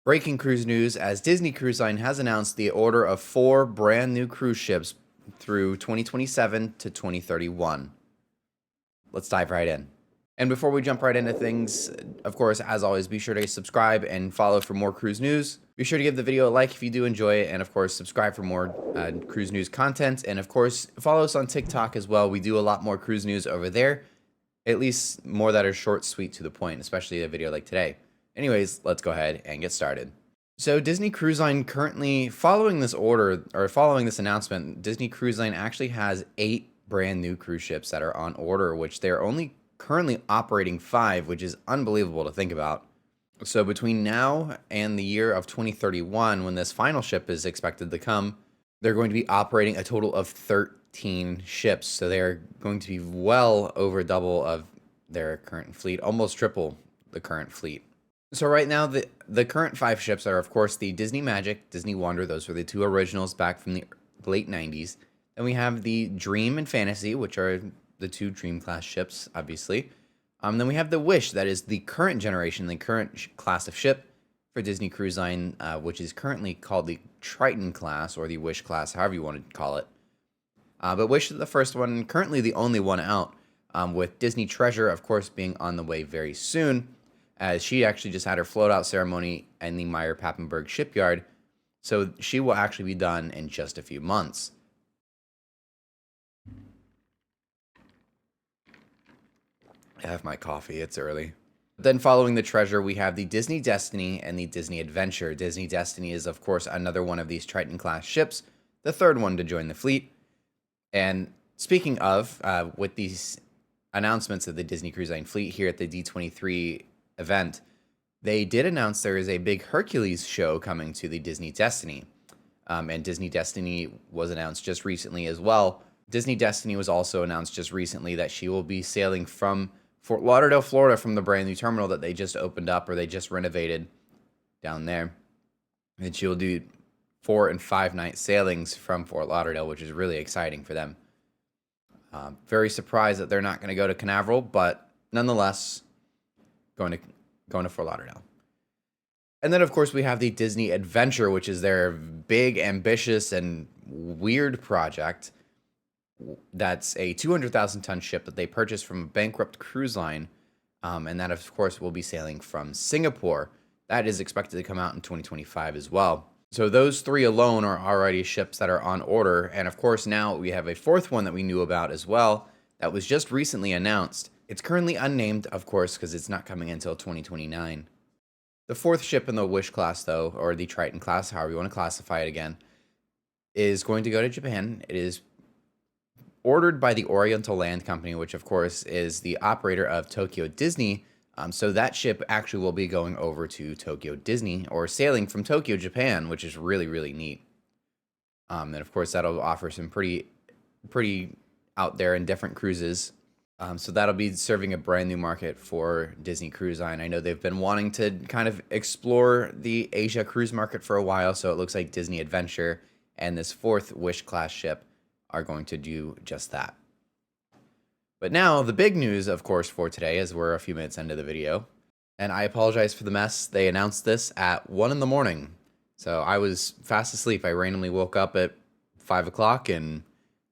Breaking cruise news as Disney Cruise Line has announced the order of 4 brand new cruise ships through 2027 to 2031. Let's dive right in. And before we jump right into things, of course, as always, be sure to subscribe and follow for more cruise news. Be sure to give the video a like if you do enjoy it, and of course, subscribe for more cruise news content. And of course, follow us on TikTok as well. We do a lot more cruise news over there, at least more that are short, sweet, to the point, especially a video like today. Anyways, let's go ahead and get started. So Disney Cruise Line currently, following this order, or following this announcement, Disney Cruise Line actually has 8 brand new cruise ships that are on order, which they're only currently operating 5, which is unbelievable to think about. So between now and the year of 2031, when this final ship is expected to come, they're going to be operating a total of 13 ships. So they're going to be well over double of their current fleet, almost triple the current fleet. So right now, the current 5 ships are, of course, the Disney Magic, Disney Wonder. Those were the 2 originals back from the late 90s. Then we have the Dream and Fantasy, which are the 2 Dream class ships, obviously. Then we have the Wish, that is the current generation, the current class of ship for Disney Cruise Line, which is currently called the Triton class, or the Wish class, however you want to call it. But Wish is the first one, currently the only one out, with Disney Treasure, of course, being on the way very soon, as she actually just had her float out ceremony in the Meyer Papenburg shipyard, so she will actually be done in just a few months. I have my coffee, it's early. Then following the Treasure, we have the Disney Destiny and the Disney Adventure. Disney Destiny is, of course, another one of these Triton-class ships, the 3rd one to join the fleet. And speaking of, with these announcements of the Disney Cruise Line fleet here at the D23 event, they did announce there is a big Hercules show coming to the Disney Destiny. And Disney Destiny was announced just recently as well. Disney Destiny was also announced just recently that she will be sailing from Fort Lauderdale, Florida, from the brand new terminal that they just opened up, or they just renovated down there. And she will do 4 and 5 night sailings from Fort Lauderdale, which is really exciting for them. Very surprised that they're not going to go to Canaveral, but nonetheless, going to Fort Lauderdale. And then, of course, we have the Disney Adventure, which is their big, ambitious, and weird project. That's a 200,000-ton ship that they purchased from a bankrupt cruise line, and that, of course, will be sailing from Singapore. That is expected to come out in 2025 as well. So those 3 alone are already ships that are on order, and of course now we have a 4th one that we knew about as well that was just recently announced. It's currently unnamed, of course, because it's not coming until 2029. The 4th ship in the Wish class, though, or the Triton class, however you want to classify it again, is going to go to Japan. It is ordered by the Oriental Land Company, which of course is the operator of Tokyo Disney. So that ship actually will be going over to Tokyo Disney, or sailing from Tokyo, Japan, which is really, really neat. And of course that'll offer some pretty out there and different cruises. So that'll be serving a brand new market for Disney Cruise Line. I know they've been wanting to kind of explore the Asia cruise market for a while, so it looks like Disney Adventure and this 4th Wish class ship are going to do just that. But now the big news, of course, for today, as we're a few minutes into the video, and I apologize for the mess. They announced this at 1 in the morning. So I was fast asleep. I randomly woke up at 5 o'clock and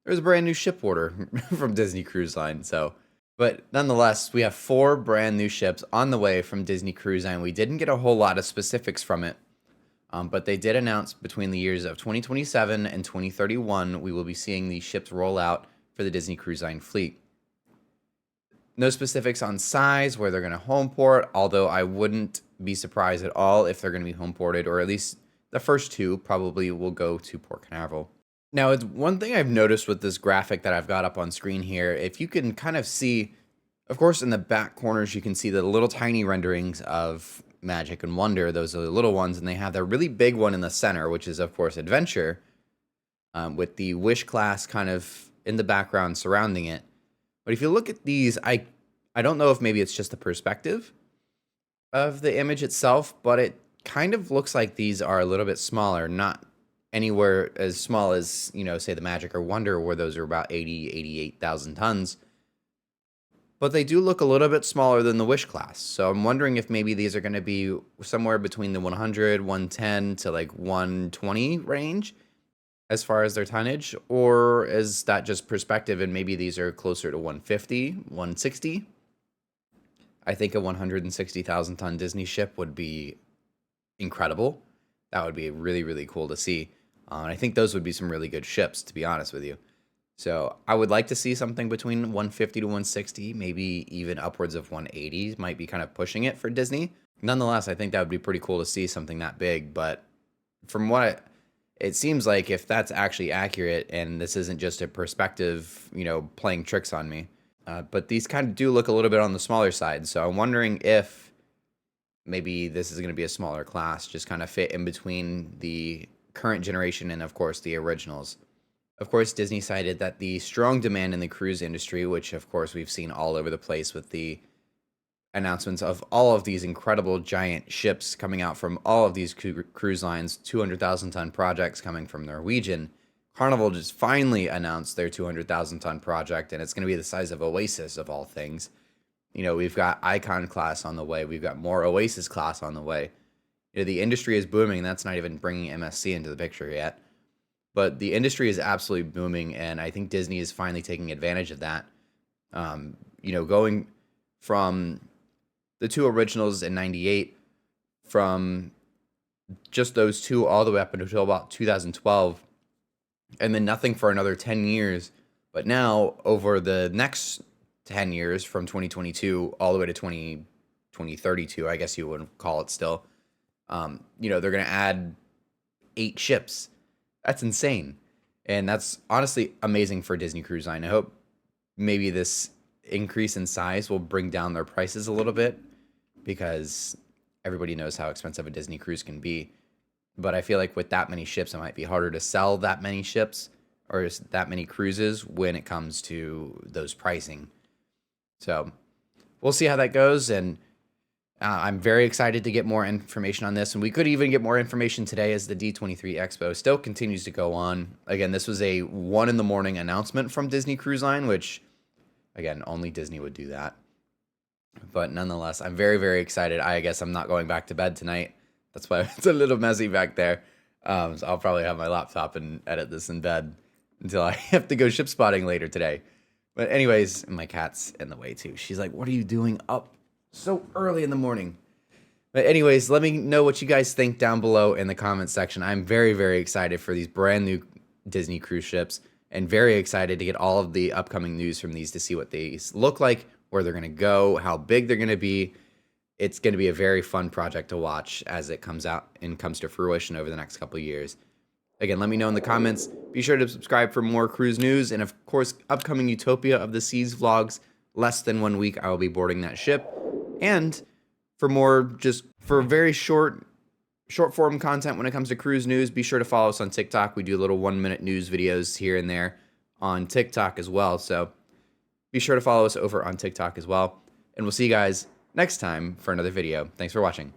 there was a brand new ship order from Disney Cruise Line. But nonetheless, we have 4 brand new ships on the way from Disney Cruise Line. We didn't get a whole lot of specifics from it. But they did announce between the years of 2027 and 2031, we will be seeing these ships roll out for the Disney Cruise Line fleet. No specifics on size, where they're going to home port, although I wouldn't be surprised at all if they're going to be home ported, or at least the first 2 probably will go to Port Canaveral. Now, it's one thing I've noticed with this graphic that I've got up on screen here, if you can kind of see, of course, in the back corners, you can see the little tiny renderings of Magic and Wonder. Those are the little ones, and they have the really big one in the center, which is, of course, Adventure, with the Wish class kind of in the background surrounding it. But if you look at these, I don't know if maybe it's just the perspective of the image itself, but it kind of looks like these are a little bit smaller, not anywhere as small as, say the Magic or Wonder, where those are about 88,000 tons. but they do look a little bit smaller than the Wish class. So I'm wondering if maybe these are going to be somewhere between the 100, 110 to like 120 range as far as their tonnage, or is that just perspective and maybe these are closer to 150, 160? I think a 160,000 ton Disney ship would be incredible. That would be really, really cool to see. And I think those would be some really good ships, to be honest with you. So I would like to see something between 150 to 160, maybe even upwards of 180 might be kind of pushing it for Disney. Nonetheless, I think that would be pretty cool to see something that big. But from what it seems like, if that's actually accurate and this isn't just a perspective, playing tricks on me, but these kind of do look a little bit on the smaller side. So I'm wondering if maybe this is going to be a smaller class, just kind of fit in between the current generation and, of course, the originals. Of course, Disney cited that the strong demand in the cruise industry, which of course we've seen all over the place with the announcements of all of these incredible giant ships coming out from all of these cruise lines, 200,000 ton projects coming from Norwegian. Carnival just finally announced their 200,000 ton project, and it's going to be the size of Oasis of all things. We've got Icon class on the way. We've got more Oasis class on the way. The industry is booming. That's not even bringing MSC into the picture yet. But the industry is absolutely booming, and I think Disney is finally taking advantage of that. Going from the two originals in 98, from just those two all the way up until about 2012, and then nothing for another 10 years. But now, over the next 10 years, from 2022 all the way to 2032, I guess you would call it still, they're going to add 8 ships. That's insane. And that's honestly amazing for Disney Cruise Line. I hope maybe this increase in size will bring down their prices a little bit, because everybody knows how expensive a Disney cruise can be. But I feel like with that many ships, it might be harder to sell that many ships or that many cruises when it comes to those pricing. So we'll see how that goes. And I'm very excited to get more information on this, and we could even get more information today as the D23 Expo still continues to go on. Again, this was a 1 a.m. announcement from Disney Cruise Line, which, again, only Disney would do that. But nonetheless, I'm very, very excited. I guess I'm not going back to bed tonight. That's why it's a little messy back there. So I'll probably have my laptop and edit this in bed until I have to go ship spotting later today. But anyways, my cat's in the way too. She's like, "What are you doing up so early in the morning?" But anyways, let me know what you guys think down below in the comments section. I'm very, very excited for these brand new Disney cruise ships, and very excited to get all of the upcoming news from these to see what these look like, where they're going to go, how big they're going to be. It's going to be a very fun project to watch as it comes out and comes to fruition over the next couple of years. Again, let me know in the comments. Be sure to subscribe for more cruise news, and of course, upcoming Utopia of the Seas vlogs. Less than 1 week, I will be boarding that ship. And for more, just for very short form content when it comes to cruise news, be sure to follow us on TikTok. We do little 1-minute news videos here and there on TikTok as well. So be sure to follow us over on TikTok as well. And we'll see you guys next time for another video. Thanks for watching.